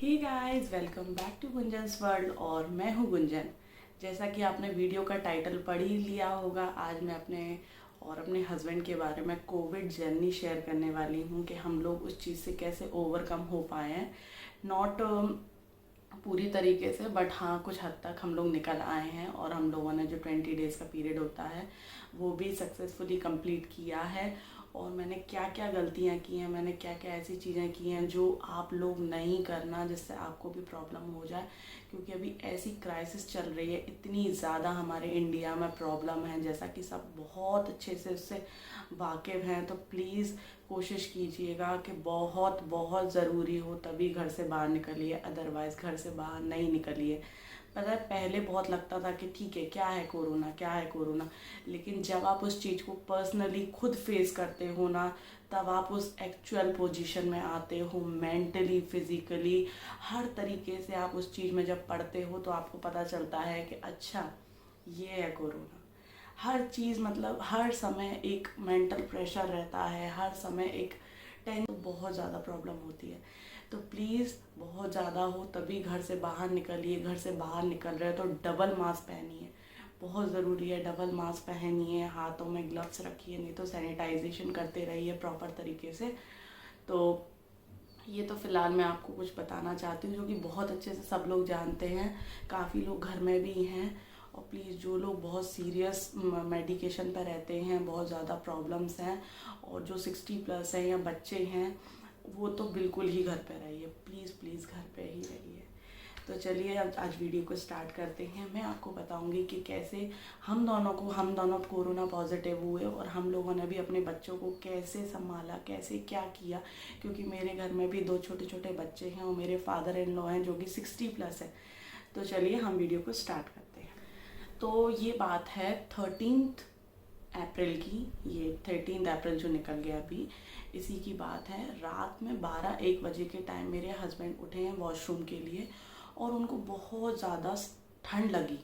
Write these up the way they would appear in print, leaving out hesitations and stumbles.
Hey guys, welcome back to Gunjan's world. और मैं हूँ गुंजन। जैसा कि आपने वीडियो का टाइटल पढ़ ही लिया होगा, आज मैं अपने हस्बैंड के बारे में कोविड जर्नी शेयर करने वाली हूँ कि हम लोग उस चीज़ से कैसे ओवरकम हो पाए हैं। नॉट पूरी तरीके से, बट हाँ कुछ हद तक हम लोग निकल आए हैं। और हम लोगों ने जो 20 डेज़ का पीरियड होता है वो भी सक्सेसफुली कंप्लीट किया है। और मैंने क्या क्या गलतियाँ की हैं, मैंने क्या क्या ऐसी चीज़ें की हैं जो आप लोग नहीं करना, जिससे आपको भी प्रॉब्लम हो जाए। क्योंकि अभी ऐसी क्राइसिस चल रही है, इतनी ज़्यादा हमारे इंडिया में प्रॉब्लम है, जैसा कि सब बहुत अच्छे से उससे वाकिफ़ हैं। तो प्लीज़ कोशिश कीजिएगा कि बहुत बहुत ज़रूरी हो तभी घर से बाहर निकलिए, अदरवाइज़ घर से बाहर नहीं निकलिए। पता है, पहले बहुत लगता था कि ठीक है, क्या है कोरोना, क्या है कोरोना, लेकिन जब आप उस चीज़ को पर्सनली खुद फेस करते हो ना, तब आप उस एक्चुअल पोजीशन में आते हो, मेंटली, फिज़िकली, हर तरीके से आप उस चीज़ में जब पढ़ते हो तो आपको पता चलता है कि अच्छा ये है कोरोना। हर चीज़, मतलब हर समय एक मेंटल प्रेशर रहता है, हर समय एक टेंशन, बहुत ज़्यादा प्रॉब्लम होती है। तो प्लीज़ बहुत ज़्यादा हो तभी घर से बाहर निकलिए। घर से बाहर निकल रहे हो तो डबल मास्क पहनिए, बहुत ज़रूरी है। डबल मास्क पहनिए, हाथों में ग्लव्स रखिए, नहीं तो सैनिटाइजेशन करते रहिए प्रॉपर तरीके से। तो ये तो फ़िलहाल मैं आपको कुछ बताना चाहती हूँ जो कि बहुत अच्छे से सब लोग जानते हैं, काफ़ी लोग घर में भी हैं। और प्लीज़ जो लोग बहुत सीरियस मेडिकेशन पर रहते हैं, बहुत ज़्यादा प्रॉब्लम्स हैं, और जो 60+ हैं या बच्चे हैं, वो तो बिल्कुल ही घर पे रहिए, प्लीज़ प्लीज़ घर पे ही रहिए। तो चलिए अब आज वीडियो को स्टार्ट करते हैं। मैं आपको बताऊंगी कि कैसे हम दोनों कोरोना पॉजिटिव हुए और हम लोगों ने भी अपने बच्चों को कैसे संभाला, कैसे क्या किया। क्योंकि मेरे घर में भी 2 छोटे छोटे बच्चे हैं और मेरे फादर इन लॉ हैं जो कि 60+ है। तो चलिए हम वीडियो को स्टार्ट करते हैं। तो ये बात है 13 अप्रैल की। ये 13 अप्रैल जो निकल गया अभी, इसी की बात है। रात में 12-1 बजे के टाइम मेरे हस्बैंड उठे हैं वॉशरूम के लिए, और उनको बहुत ज़्यादा ठंड लगी।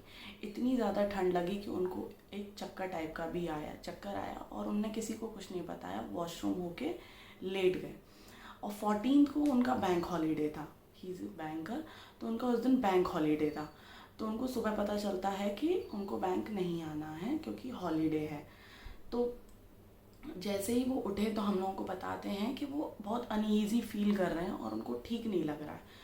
इतनी ज़्यादा ठंड लगी कि उनको एक चक्कर टाइप का भी आया, चक्कर आया, और उनने किसी को कुछ नहीं बताया, वॉशरूम होके लेट गए। और 14 को उनका बैंक हॉलीडे था, ही इज़ बैंकर, तो उनका उस दिन बैंक हॉलीडे था। तो उनको सुबह पता चलता है कि उनको बैंक नहीं आना है क्योंकि हॉलीडे है। तो जैसे ही वो उठे तो हम लोगों को बताते हैं कि वो बहुत अनईज़ी फील कर रहे हैं और उनको ठीक नहीं लग रहा है।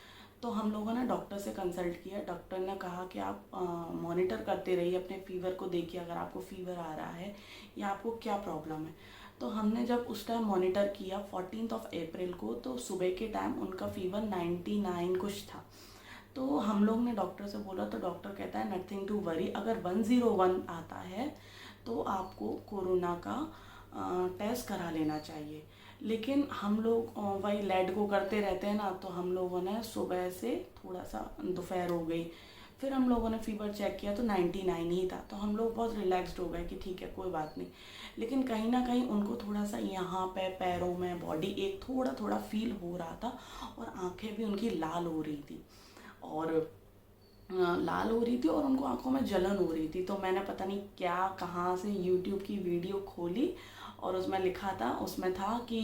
तो हम लोगों ने डॉक्टर से कंसल्ट किया। डॉक्टर ने कहा कि आप मॉनिटर करते रहिए, अपने फीवर को देखिए, अगर आपको फीवर आ रहा है या आपको क्या प्रॉब्लम है। तो हमने जब उस टाइम मॉनिटर किया 14 अप्रैल को, तो सुबह के टाइम उनका फीवर 99 कुछ था। तो हम लोग ने डॉक्टर से बोला, तो डॉक्टर कहता है नथिंग टू वरी, अगर 101 आता है तो आपको कोरोना का टेस्ट करा लेना चाहिए। लेकिन हम लोग वही लेट गो करते रहते हैं ना, तो हम लोगों ने सुबह से थोड़ा सा दोपहर हो गई, फिर हम लोगों ने फीवर चेक किया तो 99 ही था। तो हम लोग बहुत रिलैक्स्ड हो गए कि ठीक है कोई बात नहीं। लेकिन कहीं ना कहीं उनको थोड़ा सा यहाँ पे पैरों में, बॉडी एक थोड़ा थोड़ा फील हो रहा था, और आंखें भी उनकी लाल हो रही थी, और लाल हो रही थी, और उनको आंखों में जलन हो रही थी। तो मैंने पता नहीं क्या कहाँ से यूट्यूब की वीडियो खोली, और उसमें लिखा था, उसमें था कि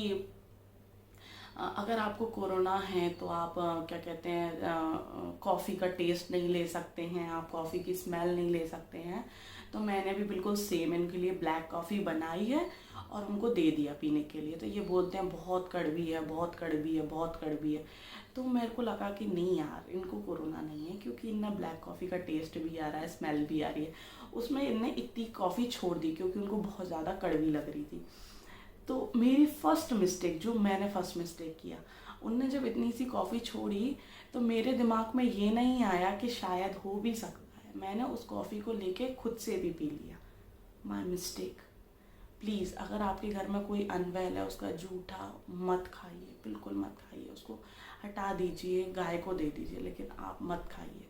अगर आपको कोरोना है तो आप क्या कहते हैं, कॉफ़ी का टेस्ट नहीं ले सकते हैं, आप कॉफ़ी की स्मेल नहीं ले सकते हैं। तो मैंने भी बिल्कुल सेम इनके लिए ब्लैक कॉफ़ी बनाई है और उनको दे दिया पीने के लिए। तो ये बोलते हैं बहुत कड़वी है, बहुत कड़वी है, बहुत कड़वी है। तो मेरे को लगा कि नहीं यार, इनको कोरोना नहीं है, क्योंकि इनने ब्लैक कॉफ़ी का टेस्ट भी आ रहा है, स्मेल भी आ रही है। उसमें इनने इतनी कॉफ़ी छोड़ दी क्योंकि उनको बहुत ज़्यादा कड़वी लग रही थी। तो मेरी फर्स्ट मिस्टेक, जो मैंने फर्स्ट मिस्टेक किया, उनने जब इतनी सी कॉफ़ी छोड़ी तो मेरे दिमाग में ये नहीं आया कि शायद हो भी सकता है, मैंने उस कॉफ़ी को लेके खुद से भी पी लिया। My mistake. प्लीज़ अगर आपके घर में कोई अनवेल है, उसका जूठा मत खाइए, बिल्कुल मत खाइए, उसको हटा दीजिए, गाय को दे दीजिए, लेकिन आप मत खाइए।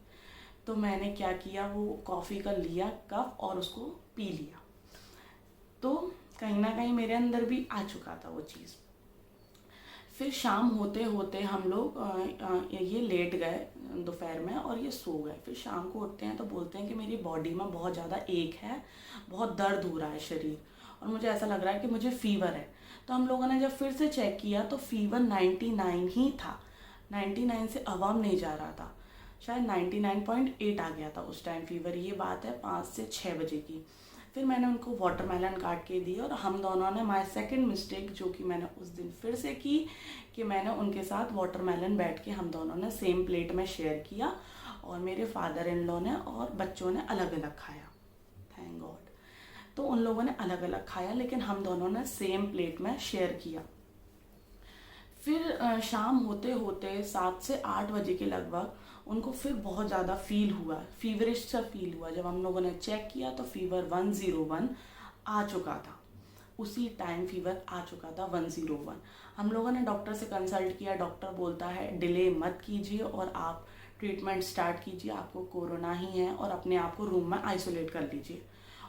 तो मैंने क्या किया, वो कॉफ़ी का लिया कप और उसको पी लिया। तो कहीं ना कहीं मेरे अंदर भी आ चुका था वो चीज़। फिर शाम होते होते हम लोग ये लेट गए दोपहर में और ये सो गए। फिर शाम को उठते हैं तो बोलते हैं कि मेरी बॉडी में बहुत ज़्यादा एक है, बहुत दर्द हो रहा है शरीर, और मुझे ऐसा लग रहा है कि मुझे फ़ीवर है। तो हम लोगों ने जब फिर से चेक किया तो फ़ीवर 99 ही था। 99 से अबव नहीं जा रहा था, शायद 99.8 आ गया था उस टाइम फीवर। ये बात है 5 से 6 बजे की। फिर मैंने उनको वाटरमेलन काट के दी और हम दोनों ने, माय सेकंड मिस्टेक जो कि मैंने उस दिन फिर से की, कि मैंने उनके साथ वाटरमेलन बैठ के हम दोनों ने सेम प्लेट में शेयर किया और मेरे फादर इन लॉ ने और बच्चों ने अलग अलग खाया, थैंक गॉड। तो उन लोगों ने अलग अलग खाया लेकिन हम दोनों ने सेम प्लेट में शेयर किया। फिर शाम होते होते 7 से 8 बजे के लगभग उनको फिर बहुत ज़्यादा फील हुआ, फीवरिश सा फील हुआ। जब हम लोगों ने चेक किया तो फीवर 101 आ चुका था, उसी टाइम फीवर आ चुका था 101। हम लोगों ने डॉक्टर से कंसल्ट किया, डॉक्टर बोलता है डिले मत कीजिए और आप ट्रीटमेंट स्टार्ट कीजिए, आपको कोरोना ही है और अपने आप को रूम में आइसोलेट कर लीजिए।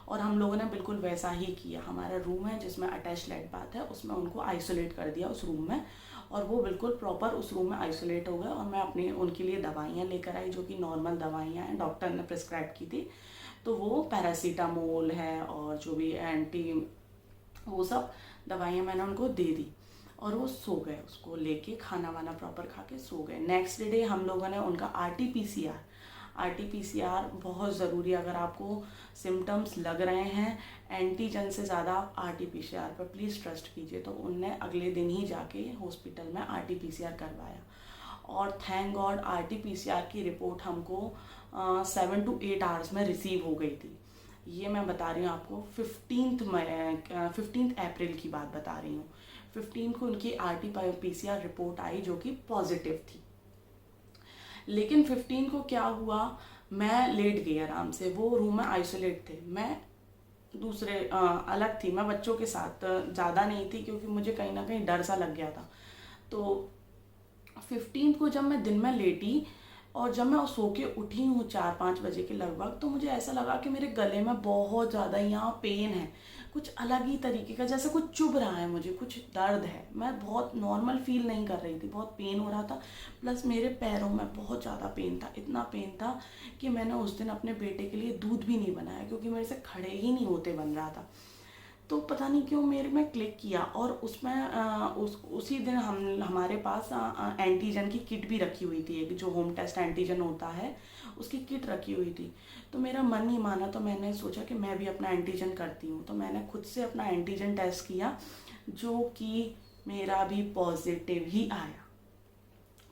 और हम लोगों ने बिल्कुल वैसा ही किया। हमारा रूम है जिसमें अटैच लेट बाथ है, उसमें उनको आइसोलेट कर दिया उस रूम में, और वो बिल्कुल प्रॉपर उस रूम में आइसोलेट हो गए। और मैं अपनी उनके लिए दवाइयाँ लेकर आई जो कि नॉर्मल दवाइयाँ हैं, डॉक्टर ने प्रिस्क्राइब की थी। तो वो पैरासीटामोल है और जो भी एंटी, वो सब दवाइयाँ मैंने उनको दे दी और वो सो गए, उसको लेके खाना वाना प्रॉपर खा के सो गए। नेक्स्ट डे हम लोगों ने उनका आरटीपीसीआर बहुत ज़रूरी है। अगर आपको सिम्टम्स लग रहे हैं, एंटीजन से ज़्यादा आप आरटीपीसीआर पर प्लीज़ ट्रस्ट कीजिए। तो उनने अगले दिन ही जाके हॉस्पिटल में आरटीपीसीआर करवाया और थैंक गॉड आरटीपीसीआर की रिपोर्ट हमको 7 to 8 आवर्स में रिसीव हो गई थी। ये मैं बता रही हूँ आपको 15 अप्रैल की बात बता रही हूँ। 15 को उनकी आरटीपीसीआर रिपोर्ट आई जो कि पॉजिटिव थी। लेकिन 15 को क्या हुआ, मैं लेट गई आराम से, वो रूम में आइसोलेट थे, मैं दूसरे अलग थी, मैं बच्चों के साथ ज़्यादा नहीं थी क्योंकि मुझे कहीं ना कहीं डर सा लग गया था। तो 15 को जब मैं दिन में लेटी और जब मैं सो के उठी हूँ 4-5 बजे के लगभग, तो मुझे ऐसा लगा कि मेरे गले में बहुत ज़्यादा यहाँ पेन है, कुछ अलग ही तरीके का, जैसे कुछ चुभ रहा है मुझे, कुछ दर्द है। मैं बहुत नॉर्मल फील नहीं कर रही थी, बहुत पेन हो रहा था। प्लस मेरे पैरों में बहुत ज़्यादा पेन था, इतना पेन था कि मैंने उस दिन अपने बेटे के लिए दूध भी नहीं बनाया क्योंकि मेरे से खड़े ही नहीं होते बन रहा था। तो पता नहीं क्यों मेरे में क्लिक किया और उसमें उसी दिन हमारे पास एंटीजन की किट भी रखी हुई थी, एक जो होम टेस्ट एंटीजन होता है उसकी किट रखी हुई थी। तो मेरा मन नहीं माना, तो मैंने सोचा कि मैं भी अपना एंटीजन करती हूँ। तो मैंने खुद से अपना एंटीजन टेस्ट किया जो कि मेरा भी पॉजिटिव ही आया।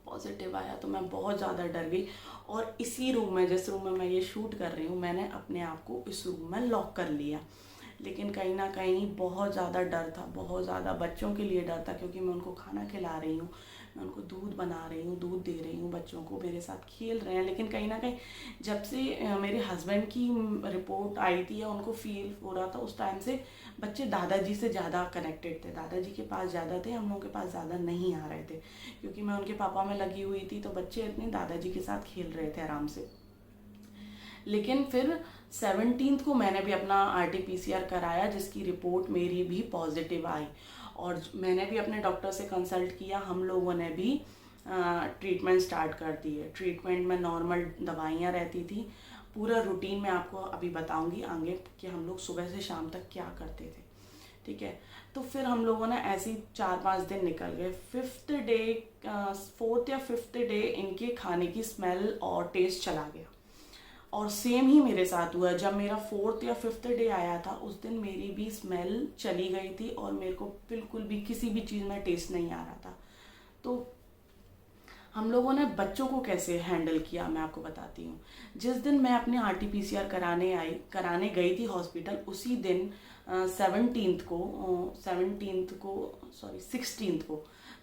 पॉजिटिव आया तो मैं बहुत ज़्यादा डर गई और इसी रूम में, जिस रूम में मैं ये शूट कर रही हूँ, मैंने अपने आप को इस रूम में लॉक कर लिया। लेकिन कहीं ना कहीं बहुत ज़्यादा डर था, बहुत ज़्यादा बच्चों के लिए डर था क्योंकि मैं उनको खाना खिला रही हूँ, मैं उनको दूध बना रही हूँ, दूध दे रही हूँ, बच्चों को मेरे साथ खेल रहे हैं। लेकिन कहीं ना कहीं जब से मेरे हस्बैंड की रिपोर्ट आई थी या उनको फील हो रहा था, उस टाइम से बच्चे दादाजी से ज़्यादा कनेक्टेड थे, दादाजी के पास ज़्यादा थे, हम लोगों के पास ज़्यादा नहीं आ रहे थे क्योंकि मैं उनके पापा में लगी हुई थी। तो बच्चे अपने दादाजी के साथ खेल रहे थे आराम से। लेकिन फिर 17 को मैंने भी अपना आरटीपीसीआर कराया जिसकी रिपोर्ट मेरी भी पॉजिटिव आई और मैंने भी अपने डॉक्टर से कंसल्ट किया। हम लोगों ने भी ट्रीटमेंट स्टार्ट कर दी है। ट्रीटमेंट में नॉर्मल दवाइयाँ रहती थी, पूरा रूटीन मैं आपको अभी बताऊंगी आगे कि हम लोग सुबह से शाम तक क्या करते थे, ठीक है। तो फिर हम लोगों ने ऐसे ही 4-5 दिन निकल गए। 4th या 5th डे इनके खाने की स्मेल और टेस्ट चला गया और सेम ही मेरे साथ हुआ। जब मेरा 4th या 5th डे आया था उस दिन मेरी भी स्मेल चली गई थी और मेरे को बिल्कुल भी किसी भी चीज़ में टेस्ट नहीं आ रहा था। तो हम लोगों ने बच्चों को कैसे हैंडल किया मैं आपको बताती हूँ। जिस दिन मैं अपने आरटीपीसीआर कराने गई थी हॉस्पिटल, उसी दिन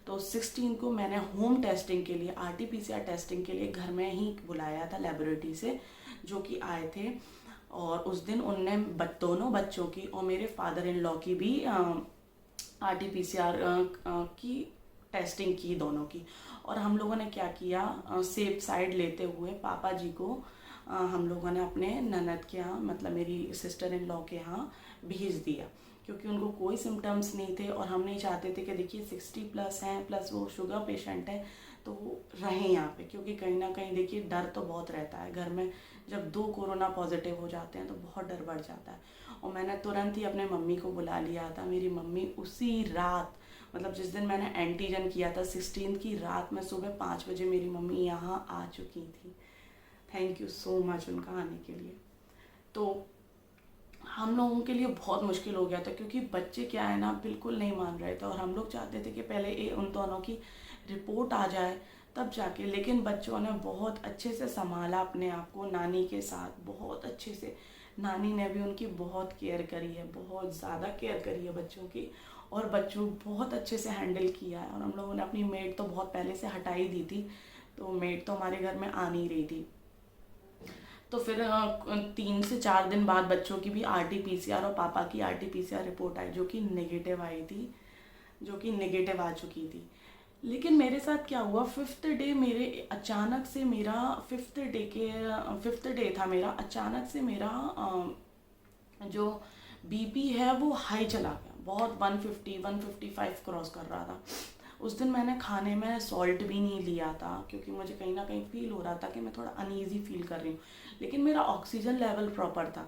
16 को मैंने होम टेस्टिंग के लिए, आरटीपीसीआर टेस्टिंग के लिए घर में ही बुलाया था लेबोरेटरी से, जो कि आए थे। और उस दिन उनने दोनों बच्चों की और मेरे फादर इन लॉ की भी आरटीपीसीआर की टेस्टिंग की, दोनों की। और हम लोगों ने क्या किया, सेफ साइड लेते हुए पापा जी को हम लोगों ने अपने ननद के यहाँ, मतलब मेरी सिस्टर इन लॉ के यहाँ भेज दिया क्योंकि उनको कोई सिम्टम्स नहीं थे और हम नहीं चाहते थे कि देखिए 60+ हैं, प्लस वो शुगर पेशेंट है, तो वो रहें यहाँ पे। क्योंकि कहीं ना कहीं देखिए डर तो बहुत रहता है घर में, जब 2 कोरोना पॉजिटिव हो जाते हैं तो बहुत डर बढ़ जाता है। और मैंने तुरंत ही अपने मम्मी को बुला लिया था। मेरी मम्मी उसी रात, मतलब जिस दिन मैंने एंटीजन किया था 16 की रात में सुबह 5 बजे मेरी मम्मी यहाँ आ चुकी थी। थैंक यू सो मच उनका आने के लिए। तो हम लोगों के लिए बहुत मुश्किल हो गया था, क्योंकि बच्चे क्या है ना, बिल्कुल नहीं मान रहे थे और हम लोग चाहते थे कि पहले उन दोनों की रिपोर्ट आ जाए तब जाके। लेकिन बच्चों ने बहुत अच्छे से संभाला अपने आप को, नानी के साथ बहुत अच्छे से। नानी ने भी उनकी बहुत केयर करी है, बहुत ज़्यादा केयर करी है बच्चों की, और बच्चों बहुत अच्छे से हैंडल किया है। और हम लोगों ने अपनी मेड तो बहुत पहले से हटा ही दी थी, तो मेड तो हमारे घर में आ नहीं रही थी। तो फिर 3 से 4 दिन बाद बच्चों की भी RT-PCR और पापा की RT-PCR रिपोर्ट आई, जो कि नेगेटिव आई थी, जो कि नेगेटिव आ चुकी थी। लेकिन मेरे साथ क्या हुआ, 5th डे मेरे अचानक से मेरा 5th डे था मेरा, अचानक से मेरा जो BP है वो हाई चला गया, बहुत 150 155 क्रॉस कर रहा था। उस दिन मैंने खाने में सॉल्ट भी नहीं लिया था, क्योंकि मुझे कहीं ना कहीं फील हो रहा था कि मैं थोड़ा अनईजी फील कर रही हूँ। लेकिन मेरा ऑक्सीजन लेवल प्रॉपर था।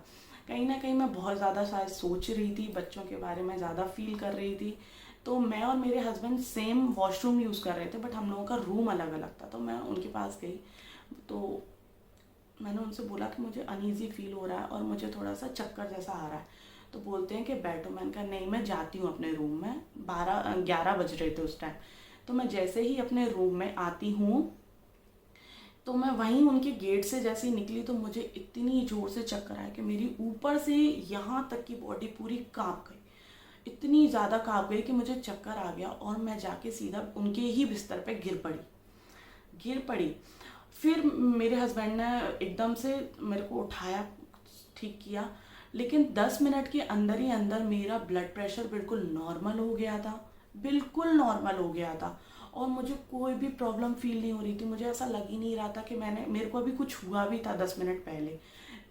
कहीं ना कहीं मैं बहुत ज़्यादा शायद सोच रही थी, बच्चों के बारे में ज़्यादा फील कर रही थी। तो मैं और मेरे हस्बैंड सेम वॉशरूम यूज़ कर रहे थे, बट हम लोगों का रूम अलग अलग था। तो मैं उनके पास गई, तो मैंने उनसे बोला कि मुझे अनईजी फील हो रहा है और मुझे थोड़ा सा चक्कर जैसा आ रहा है। तो बोलते हैं कि बैठो। मैंने कहा नहीं, मैं जाती हूँ अपने रूम में। 11 बज रहे थे उस टाइम। तो मैं जैसे ही अपने रूम में आती हूँ, तो मैं वहीं उनके गेट से जैसे ही निकली, तो मुझे इतनी ज़ोर से चक्कर आया कि मेरी ऊपर से यहाँ तक की बॉडी पूरी काँप गई। इतनी ज़्यादा काँप गई कि मुझे चक्कर आ गया, और मैं जाके सीधा उनके ही बिस्तर पे गिर पड़ी। फिर मेरे हस्बैंड ने एकदम से मेरे को उठाया, ठीक किया। लेकिन 10 मिनट के अंदर ही अंदर मेरा ब्लड प्रेशर बिल्कुल नॉर्मल हो गया था, बिल्कुल नॉर्मल हो गया था। और मुझे कोई भी प्रॉब्लम फील नहीं हो रही थी। मुझे ऐसा लग ही नहीं रहा था कि मेरे को अभी कुछ हुआ भी था 10 मिनट पहले।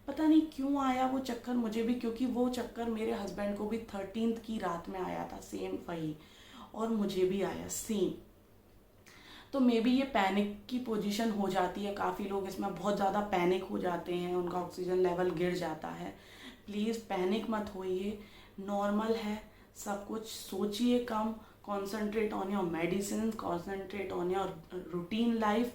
पता नहीं क्यों आया वो चक्कर मुझे भी, क्योंकि वो चक्कर मेरे हस्बैंड को भी 13th की रात में आया था, सेम वही, और मुझे भी आया सेम। तो मे बी ये पैनिक की पोजीशन हो जाती है, काफ़ी लोग इसमें बहुत ज़्यादा पैनिक हो जाते हैं, उनका ऑक्सीजन लेवल गिर जाता है। प्लीज़ पैनिक मत होइए, नॉर्मल है सब कुछ। सोचिए कम, concentrate on your medicine, concentrate on your routine life.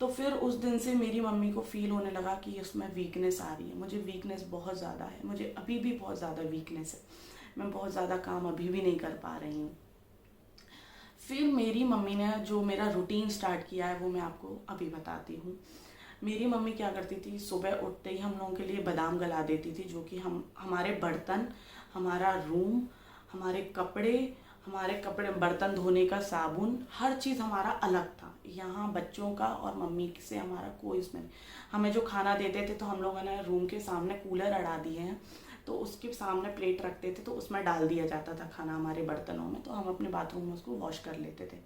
तो फिर उस दिन से मेरी मम्मी को फील होने लगा कि उसमें वीकनेस आ रही है। मुझे वीकनेस बहुत ज़्यादा है, मुझे अभी भी बहुत ज़्यादा वीकनेस है, मैं बहुत ज़्यादा काम अभी भी नहीं कर पा रही हूँ। फिर मेरी मम्मी ने जो मेरा रूटीन स्टार्ट किया है वो मैं आपको अभी बताती हूँ। मेरी मम्मी क्या करती थी, सुबह उठते ही हम लोगों के लिए बादाम गला देती थी, जो कि हमारे बर्तन, हमारा रूम, हमारे कपड़े बर्तन धोने का साबुन, हर चीज़ हमारा अलग था। यहाँ बच्चों का और मम्मी से हमारा कोई इसमें नहीं। हमें जो खाना देते थे, तो हम लोगों ने रूम के सामने कूलर अड़ा दिए हैं, तो उसके सामने प्लेट रखते थे, तो उसमें डाल दिया जाता था खाना हमारे बर्तनों में, तो हम अपने बाथरूम में उसको वॉश कर लेते थे।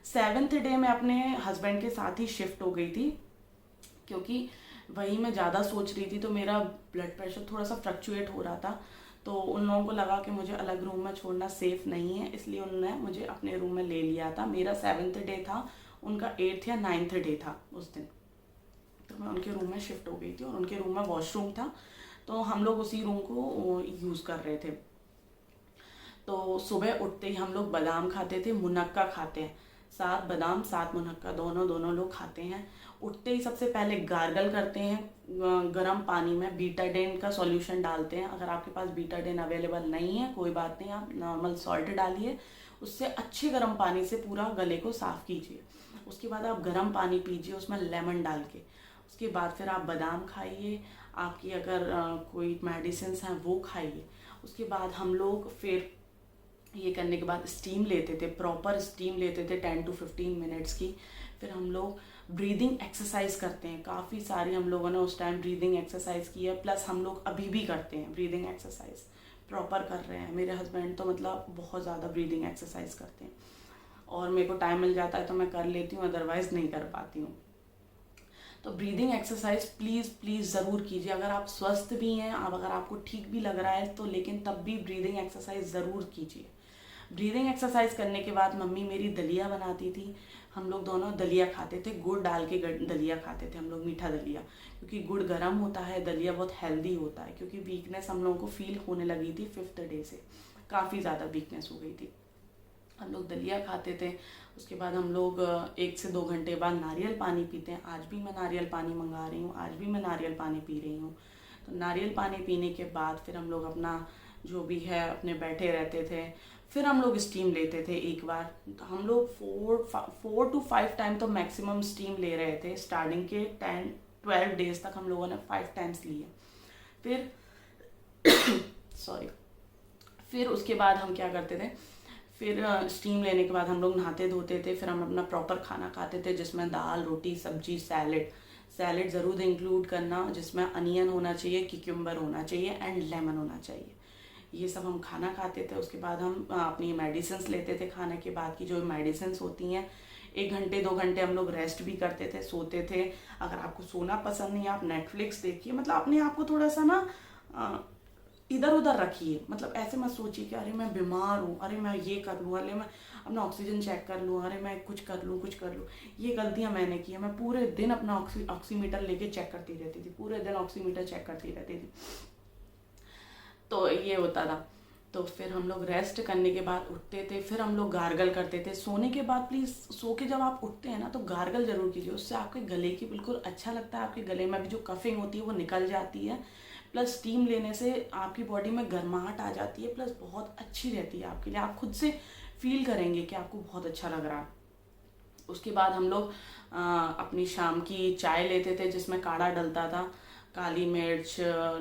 7th डे में अपने हस्बैंड के साथ ही शिफ्ट हो गई थी, क्योंकि वही मैं ज़्यादा सोच रही थी, तो मेरा ब्लड प्रेशर थोड़ा सा फ्लक्चुएट हो रहा था। तो उन लोगों को लगा कि मुझे अलग रूम में छोड़ना सेफ़ नहीं है, इसलिए उन्होंने मुझे अपने रूम में ले लिया था। मेरा 7th डे था, उनका 8th या 9th डे था उस दिन। तो मैं उनके रूम में शिफ्ट हो गई थी, और उनके रूम में वॉशरूम था, तो हम लोग उसी रूम को यूज़ कर रहे थे। तो सुबह उठते ही हम लोग बादाम खाते थे, मुनक्का खाते हैं, 7 बादाम 7 मुनक्का, दोनों लोग खाते हैं। उठते ही सबसे पहले गार्गल करते हैं गर्म पानी में, बीटाडीन का सॉल्यूशन डालते हैं। अगर आपके पास बीटाडीन अवेलेबल नहीं है कोई बात नहीं, आप नॉर्मल सॉल्ट डालिए, उससे अच्छे गर्म पानी से पूरा गले को साफ़ कीजिए। उसके बाद आप गर्म पानी पीजिए उसमें लेमन डाल के। उसके बाद फिर आप बादाम खाइए, आपकी अगर कोई मेडिसिन हैं वो खाइए। उसके बाद हम लोग फिर ये करने के बाद स्टीम लेते थे, प्रॉपर स्टीम लेते थे 10 to 15 मिनट्स की। फिर हम लोग ब्रीदिंग एक्सरसाइज करते हैं, काफ़ी सारी हम लोगों ने उस टाइम ब्रीदिंग एक्सरसाइज की है, प्लस हम लोग अभी भी करते हैं ब्रीदिंग एक्सरसाइज, प्रॉपर कर रहे हैं। मेरे हस्बैंड तो मतलब बहुत ज़्यादा ब्रीदिंग एक्सरसाइज करते हैं, और मेरे को टाइम मिल जाता है तो मैं कर लेती हूँ, अदरवाइज़ नहीं कर पाती हूँ। तो ब्रीदिंग एक्सरसाइज प्लीज़ ज़रूर कीजिए। अगर आप स्वस्थ भी हैं, अगर आपको ठीक भी लग रहा है तो, लेकिन तब भी ब्रीदिंग एक्सरसाइज ज़रूर कीजिए। ब्रीदिंग एक्सरसाइज करने के बाद मम्मी मेरी दलिया बनाती थी, हम लोग दोनों दलिया खाते थे, गुड़ डाल के दलिया खाते थे हम लोग, मीठा दलिया, क्योंकि गुड़ गर्म होता है, दलिया बहुत हेल्दी होता है। क्योंकि वीकनेस हम लोगों को फील होने लगी थी 5th डे से, काफ़ी ज़्यादा वीकनेस हो गई थी। हम लोग दलिया खाते थे। उसके बाद हम लोग 1 से 2 घंटे बाद नारियल पानी पीते हैं। आज भी मैं नारियल पानी मंगा रही हूँ, आज भी मैं नारियल पानी पी रही हूँ। तो नारियल पानी पीने के बाद फिर हम लोग अपना जो भी है अपने बैठे रहते थे। फिर हम लोग स्टीम लेते थे एक बार। तो हम लोग 4 to 5 टाइम तो मैक्सिमम स्टीम ले रहे थे। स्टार्टिंग के 10-12 डेज तक हम लोगों ने 5 टाइम्स लिए। फिर सॉरी, फिर उसके बाद हम क्या करते थे, फिर स्टीम लेने के बाद हम लोग नहाते धोते थे। फिर हम अपना प्रॉपर खाना खाते थे, जिसमें दाल, रोटी, सब्जी, सैलेड ज़रूर इंक्लूड करना, जिसमें अनियन होना चाहिए, क्यूकम्बर होना चाहिए एंड लेमन होना चाहिए। ये सब हम खाना खाते थे। उसके बाद हम अपनी मेडिसिन्स लेते थे। खाने के बाद की जो मेडिसिन्स होती हैं, 1 घंटे 2 घंटे हम लोग रेस्ट भी करते थे, सोते थे। अगर आपको सोना पसंद नहीं है, आप नेटफ्लिक्स देखिए। मतलब अपने आप को थोड़ा सा ना इधर उधर रखिए। मतलब ऐसे मत सोचिए कि अरे मैं बीमार हूँ, अरे मैं ये कर लूँ, अरे मैं अपना ऑक्सीजन चेक कर लूँ, अरे मैं कुछ कर लूँ। ये गलतियाँ मैंने की है। मैं पूरे दिन अपना ऑक्सीमीटर लेके चेक करती रहती थी, पूरे दिन ऑक्सीमीटर चेक करती रहती थी। तो ये होता था। तो फिर हम लोग रेस्ट करने के बाद उठते थे, फिर हम लोग गार्गल करते थे। सोने के बाद प्लीज़ सो के जब आप उठते हैं ना, तो गार्गल ज़रूर कीजिए। उससे आपके गले की बिल्कुल अच्छा लगता है, आपके गले में भी जो कफिंग होती है वो निकल जाती है। प्लस स्टीम लेने से आपकी बॉडी में गर्माहट आ जाती है, प्लस बहुत अच्छी रहती है आपके लिए। आप खुद से फील करेंगे कि आपको बहुत अच्छा लग रहा है। उसके बाद हम लोग अपनी शाम की चाय लेते थे, जिसमें काढ़ा डलता था। काली मिर्च,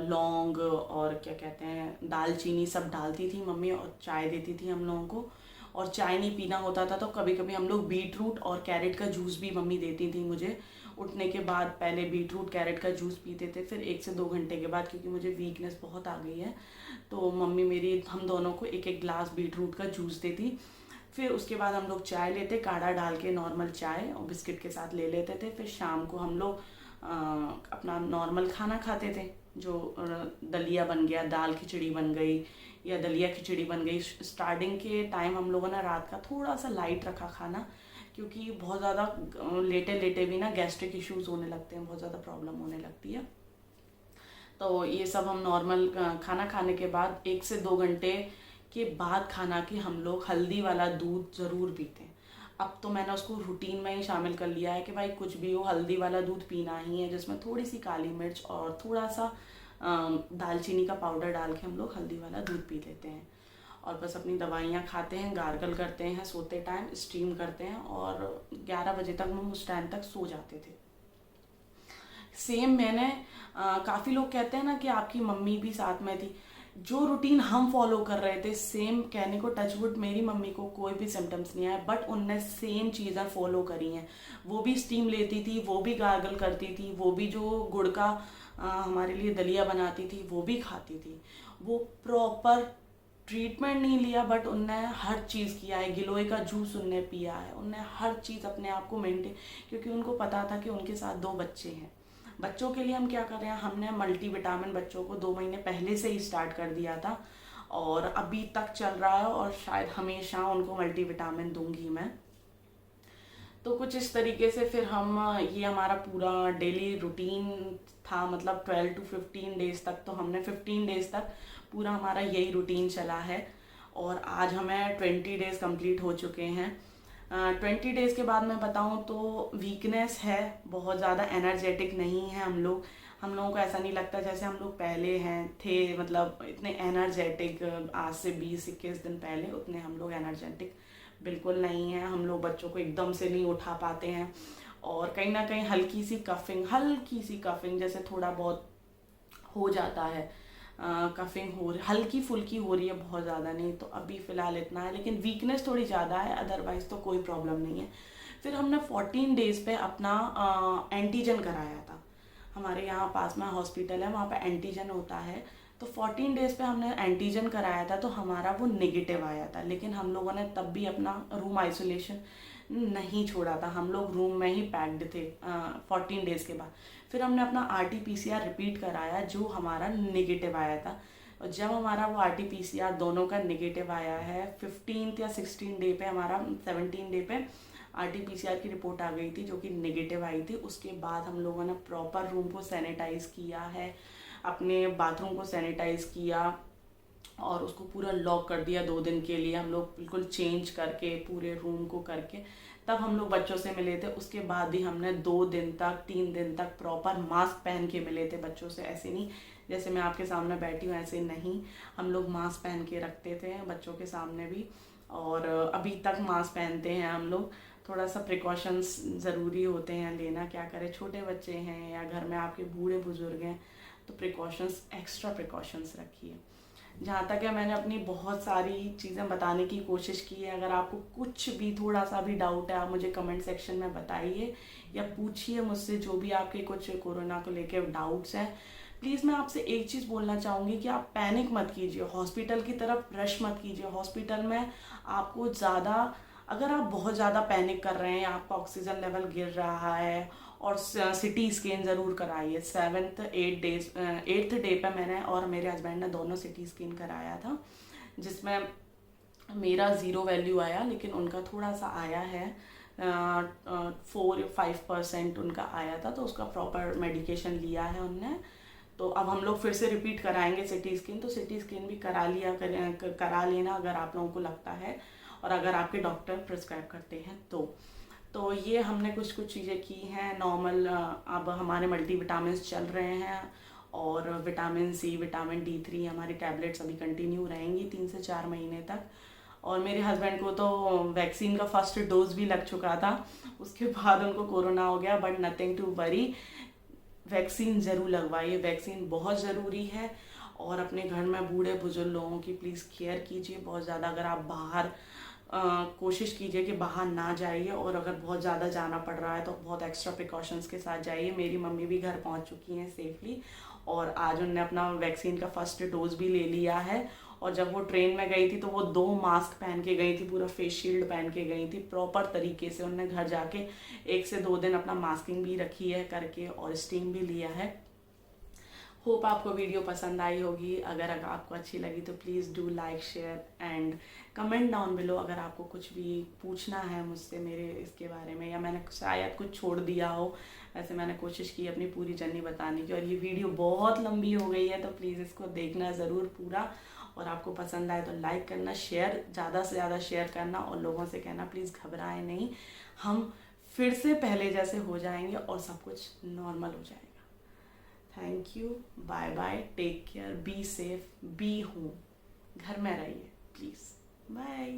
लौंग और क्या कहते हैं, दालचीनी सब डालती थी मम्मी, और चाय देती थी हम लोगों को। और चाय नहीं पीना होता था तो कभी कभी हम लोग बीट रूट और कैरेट का जूस भी मम्मी देती थी मुझे। उठने के बाद पहले बीट रूट कैरेट का जूस पीते थे, फिर 1 से 2 घंटे के बाद, क्योंकि मुझे वीकनेस बहुत आ गई है, तो मम्मी मेरी हम दोनों को एक एक ग्लास बीट रूट का जूस देती। फिर उसके बाद हम लोग चाय लेते, काढ़ा डाल के नॉर्मल चाय और बिस्किट के साथ ले लेते थे। फिर शाम को हम लोग अपना नॉर्मल खाना खाते थे, जो दलिया बन गया, दाल खिचड़ी बन गई या दलिया खिचड़ी बन गई। स्टार्टिंग के टाइम हम लोगों ने रात का थोड़ा सा लाइट रखा खाना, क्योंकि बहुत ज़्यादा लेटे लेटे भी ना गैस्ट्रिक इश्यूज होने लगते हैं, बहुत ज़्यादा प्रॉब्लम होने लगती है। तो ये सब हम नॉर्मल खाना खाने के बाद 1 से 2 घंटे के बाद खाना कि हम लोग हल्दी वाला दूध ज़रूर पीते हैं। अब तो मैंने उसको रूटीन में ही शामिल कर लिया है कि भाई कुछ भी हो, हल्दी वाला दूध पीना ही है, जिसमें थोड़ी सी काली मिर्च और थोड़ा सा दालचीनी का पाउडर डाल के हम लोग हल्दी वाला दूध पी लेते हैं। और बस अपनी दवाइयाँ खाते हैं, गार्गल करते हैं, सोते टाइम स्टीम करते हैं, और 11 बजे तक हम उस टाइम तक सो जाते थे। सेम मैंने काफ़ी लोग कहते हैं ना कि आपकी मम्मी भी साथ में थी। जो रूटीन हम फॉलो कर रहे थे, सेम, कहने को टचवुड मेरी मम्मी को कोई भी सिम्टम्स नहीं आए, बट उनने सेम चीज़ें फॉलो करी हैं। वो भी स्टीम लेती थी, वो भी गार्गल करती थी, वो भी जो गुड़ का हमारे लिए दलिया बनाती थी वो भी खाती थी। वो प्रॉपर ट्रीटमेंट नहीं लिया, बट उनने हर चीज़ किया है। गिलोय का जूस उनने पिया है, उनने हर चीज़ अपने आप को मेंटेन, क्योंकि उनको पता था कि उनके साथ 2 बच्चे हैं। बच्चों के लिए हम क्या कर रहे हैं, हमने मल्टीविटामिन बच्चों को 2 महीने पहले से ही स्टार्ट कर दिया था, और अभी तक चल रहा है, और शायद हमेशा उनको मल्टीविटामिन दूंगी मैं। तो कुछ इस तरीके से फिर हम ये हमारा पूरा डेली रूटीन था। मतलब 12 to 15 डेज तक, तो हमने 15 डेज तक पूरा हमारा यही रूटीन चला है, और आज हमें 20 डेज कंप्लीट हो चुके हैं। 20 डेज के बाद मैं बताऊं तो वीकनेस है, बहुत ज़्यादा एनर्जेटिक नहीं है हम लोगों को ऐसा नहीं लगता जैसे हम लोग पहले थे, मतलब इतने एनर्जेटिक। आज से 20-21 दिन पहले उतने हम लोग एनर्जेटिक बिल्कुल नहीं है। हम लोग बच्चों को एकदम से नहीं उठा पाते हैं, और कहीं ना कहीं हल्की सी कफिंग जैसे थोड़ा बहुत हो जाता है। कफिंग हो रही, हल्की फुल्की हो रही है, बहुत ज़्यादा नहीं। तो अभी फ़िलहाल इतना है, लेकिन वीकनेस थोड़ी ज़्यादा है, अदरवाइज़ तो कोई प्रॉब्लम नहीं है। फिर हमने 14 डेज़ पे अपना एंटीजन कराया था। हमारे यहाँ पास में हॉस्पिटल है, वहाँ पे एंटीजन होता है। तो 14 डेज़ पे हमने एंटीजन कराया था, तो हमारा वो नेगेटिव आया था। लेकिन हम लोगों ने तब भी अपना रूम आइसोलेशन नहीं छोड़ा था, हम लोग रूम में ही पैक्ड थे 14 डेज़ के बाद। फिर हमने अपना RT-PCR रिपीट कराया, जो हमारा नेगेटिव आया था। और जब हमारा वो RT-PCR दोनों का नेगेटिव आया है, 15 या 16 डे पे, हमारा 17 डे पे RT-PCR की रिपोर्ट आ गई थी, जो कि नेगेटिव आई थी। उसके बाद हम लोगों ने प्रॉपर रूम को सैनिटाइज़ किया है, अपने बाथरूम को सैनिटाइज़ किया, और उसको पूरा लॉक कर दिया 2 दिन के लिए। हम लोग बिल्कुल चेंज करके पूरे रूम को करके तब हम लोग बच्चों से मिले थे। उसके बाद भी हमने 2 दिन तक 3 दिन तक प्रॉपर मास्क पहन के मिले थे बच्चों से। ऐसे नहीं जैसे मैं आपके सामने बैठी हूँ ऐसे नहीं, हम लोग मास्क पहन के रखते थे बच्चों के सामने भी, और अभी तक मास्क पहनते हैं हम लोग। थोड़ा सा प्रिकॉशंस ज़रूरी होते हैं लेना, क्या करें, छोटे बच्चे हैं या घर में आपके बूढ़े बुजुर्ग हैं, तो प्रिकॉशंस, एक्स्ट्रा प्रिकॉशंस रखिए। जहाँ तक है मैंने अपनी बहुत सारी चीज़ें बताने की कोशिश की है। अगर आपको कुछ भी थोड़ा सा भी डाउट है आप मुझे कमेंट सेक्शन में बताइए या पूछिए मुझसे, जो भी आपके कुछ कोरोना को लेके डाउट्स हैं। प्लीज़ मैं आपसे एक चीज़ बोलना चाहूँगी कि आप पैनिक मत कीजिए, हॉस्पिटल की तरफ रश मत कीजिए। हॉस्पिटल में आपको ज़्यादा, अगर आप बहुत ज़्यादा पैनिक कर रहे हैं, आपका ऑक्सीजन लेवल गिर रहा है, और सिटी स्कैन ज़रूर कराइए। 8th डे पे मैंने और मेरे हस्बैंड ने दोनों सिटी स्कैन कराया था, जिसमें मेरा 0 वैल्यू आया, लेकिन उनका थोड़ा सा आया है, 4-5% उनका आया था, तो उसका प्रॉपर मेडिकेशन लिया है उनने। तो अब हम लोग फिर से रिपीट कराएंगे सिटी स्कैन, तो सिटी स्कैन भी करा लेना अगर आप लोगों को लगता है, और अगर आपके डॉक्टर प्रिस्क्राइब करते हैं तो ये हमने कुछ कुछ चीज़ें की हैं नॉर्मल। अब हमारे मल्टीविटामिन चल रहे हैं, और विटामिन सी, विटामिन D3 हमारी टैबलेट्स अभी कंटिन्यू रहेंगी 3 से 4 महीने तक। और मेरे हस्बैंड को तो वैक्सीन का फर्स्ट डोज भी लग चुका था, उसके बाद उनको कोरोना हो गया, but nothing to worry. Vaccine ज़रूर लगवाइए, वैक्सीन बहुत ज़रूरी है। और अपने घर में बूढ़े बुजुर्ग लोगों की प्लीज़ केयर कीजिए बहुत ज़्यादा। अगर आप बाहर कोशिश कीजिए कि बाहर ना जाइए, और अगर बहुत ज़्यादा जाना पड़ रहा है तो बहुत एक्स्ट्रा प्रिकॉशंस के साथ जाइए। मेरी मम्मी भी घर पहुंच चुकी हैं सेफली, और आज उनने अपना वैक्सीन का फर्स्ट डोज भी ले लिया है। और जब वो ट्रेन में गई थी तो वो 2 मास्क पहन के गई थी, पूरा फेस शील्ड पहन के गई थी प्रॉपर तरीके से। उनने घर जाके 1 से 2 दिन अपना मास्किंग भी रखी है करके, और स्टीम भी लिया है। होप आपको वीडियो पसंद आई होगी। अगर आपको अच्छी लगी तो please do like, share and comment down below. अगर आपको कुछ भी पूछना है मुझसे मेरे इसके बारे में, या मैंने शायद कुछ छोड़ दिया हो, वैसे मैंने कोशिश की अपनी पूरी जर्नी बताने की। और ये वीडियो बहुत लंबी हो गई है, तो प्लीज़ इसको देखना ज़रूर पूरा, और आपको पसंद आए तो लाइक करना, शेयर, ज़्यादा से ज़्यादा शेयर करना, और लोगों से कहना प्लीज़ घबराएं नहीं, हम फिर से पहले जैसे हो जाएंगे और सब कुछ नॉर्मल हो जाएगा। Thank you, bye bye, take care, be safe, be home, घर में रहिए प्लीज़, बाय।